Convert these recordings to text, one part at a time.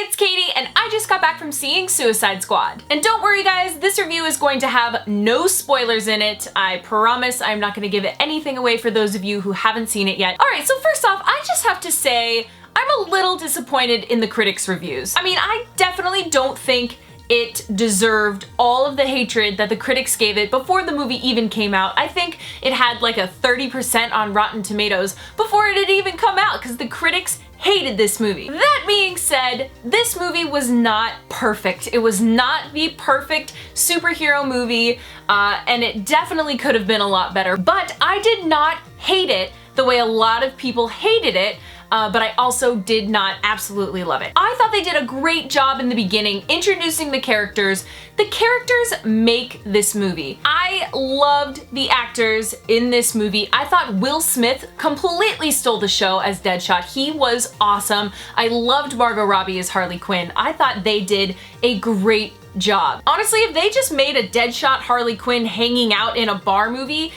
Hey, it's Katie, and I just got back from seeing Suicide Squad. And don't worry guys, this review is going to have no spoilers in it. I promise I'm not going to give anything away for those of you who haven't seen it yet. Alright, so first off, I just have to say, I'm a little disappointed in the critics' reviews. I mean, I definitely don't think it deserved all of the hatred that the critics gave it before the movie even came out. I think it had like a 30% on Rotten Tomatoes before it had even come out because the critics hated this movie. That being said, this movie was not perfect. It was not the perfect superhero movie, and it definitely could have been a lot better, but I did not hate it the way a lot of people hated it, but I also did not absolutely love it. I thought they did a great job in the beginning introducing the characters. The characters make this movie. I loved the actors in this movie. I thought Will Smith completely stole the show as Deadshot. He was awesome. I loved Margot Robbie as Harley Quinn. I thought they did a great job. Honestly, if they just made a Deadshot Harley Quinn hanging out in a bar movie,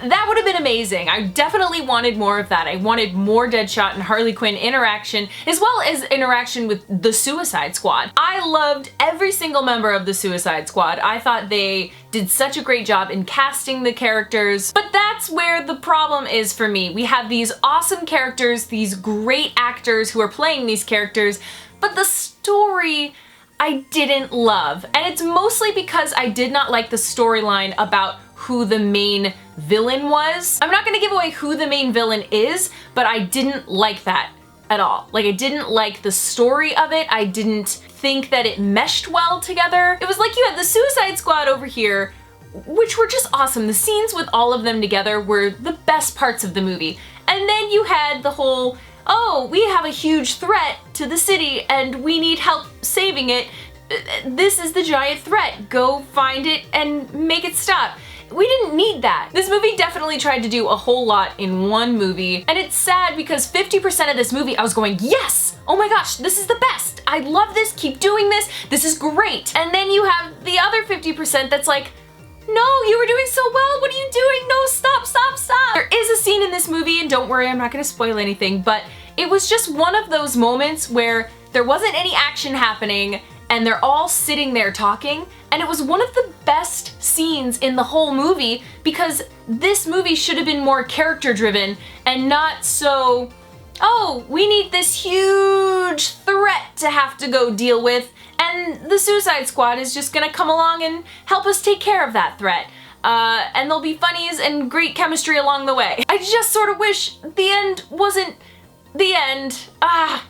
that would have been amazing. I definitely wanted more of that. I wanted more Deadshot and Harley Quinn interaction, as well as interaction with the Suicide Squad. I loved every single member of the Suicide Squad. I thought they did such a great job in casting the characters, but that's where the problem is for me. We have these awesome characters, these great actors who are playing these characters, but the story I didn't love. And it's mostly because I did not like the storyline about who the main villain was. I'm not gonna give away who the main villain is, but I didn't like that at all. Like, I didn't like the story of it. I didn't think that it meshed well together. It was like you had the Suicide Squad over here, which were just awesome. The scenes with all of them together were the best parts of the movie. And then you had the whole, oh, we have a huge threat to the city and we need help saving it. This is the giant threat. Go find it and make it stop. We didn't need that. This movie definitely tried to do a whole lot in one movie, and it's sad because 50% of this movie I was going, yes! Oh my gosh, this is the best! I love this, keep doing this, this is great! And then you have the other 50% that's like, no, you were doing so well, what are you doing? No, stop, stop, stop! There is a scene in this movie, and don't worry, I'm not gonna spoil anything, but it was just one of those moments where there wasn't any action happening, and they're all sitting there talking, and it was one of the best scenes in the whole movie because this movie should have been more character driven and not so, oh, we need this huge threat to have to go deal with, and the Suicide Squad is just gonna come along and help us take care of that threat. And there'll be funnies and great chemistry along the way. I just sort of wish the end wasn't the end.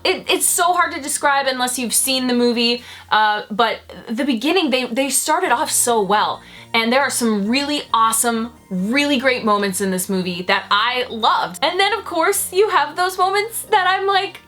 It's so hard to describe unless you've seen the movie, but the beginning, they started off so well, and there are some really awesome, really great moments in this movie that I loved. And then of course you have those moments that I'm like,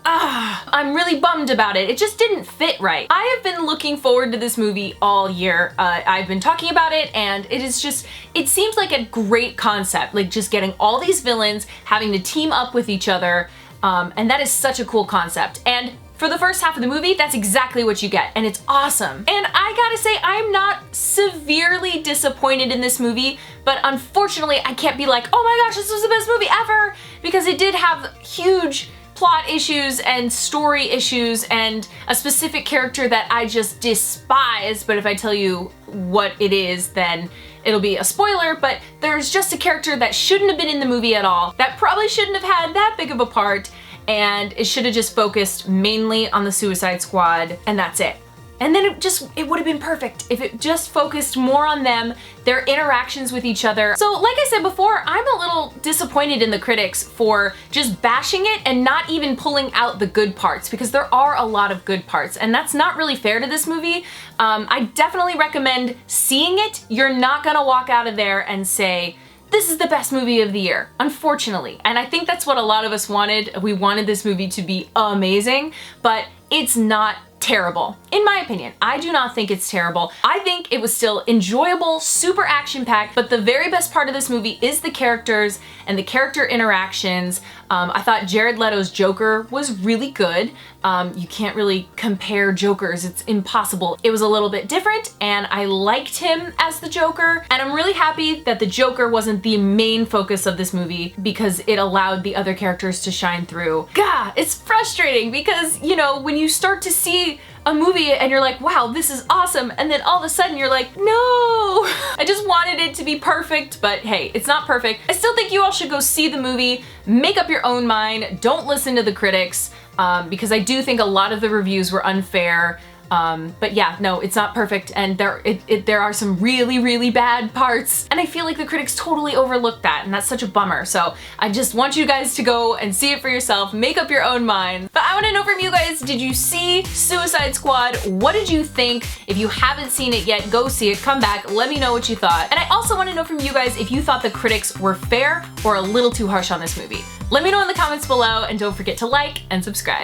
I'm really bummed about it. It just didn't fit right. I have been looking forward to this movie all year. I've been talking about it, and it seems like a great concept, like just getting all these villains having to team up with each other. And that is such a cool concept. And for the first half of the movie, that's exactly what you get, and it's awesome. And I gotta say, I'm not severely disappointed in this movie, but unfortunately, I can't be like, oh my gosh, this was the best movie ever, because it did have huge plot issues and story issues and a specific character that I just despise, but if I tell you what it is, then it'll be a spoiler, but there's just a character that shouldn't have been in the movie at all, that probably shouldn't have had that big of a part, and it should have just focused mainly on the Suicide Squad, and that's it. And then it would have been perfect if it just focused more on them, their interactions with each other. So like I said before, I'm a little disappointed in the critics for just bashing it and not even pulling out the good parts, because there are a lot of good parts, and that's not really fair to this movie. I definitely recommend seeing it. You're not gonna walk out of there and say, this is the best movie of the year, unfortunately. And I think that's what a lot of us wanted. We wanted this movie to be amazing, but it's not terrible. In my opinion, I do not think it's terrible. I think it was still enjoyable, super action-packed, but the very best part of this movie is the characters and the character interactions. I thought Jared Leto's Joker was really good. You can't really compare Jokers, it's impossible. It was a little bit different and I liked him as the Joker, and I'm really happy that the Joker wasn't the main focus of this movie because it allowed the other characters to shine through. Gah, it's frustrating because, you know, when you start to see a movie and you're like, wow, this is awesome, and then all of a sudden you're like, no! I just wanted it to be perfect, but hey, it's not perfect. I still think you all should go see the movie, make up your own mind, don't listen to the critics, because I do think a lot of the reviews were unfair. But yeah, no, it's not perfect, and there are some really, really bad parts, and I feel like the critics totally overlooked that, and that's such a bummer. So I just want you guys to go and see it for yourself, make up your own mind. But I want to know from you guys, did you see Suicide Squad? What did you think? If you haven't seen it yet, go see it, come back, let me know what you thought. And I also want to know from you guys if you thought the critics were fair or a little too harsh on this movie. Let me know in the comments below, and don't forget to like and subscribe.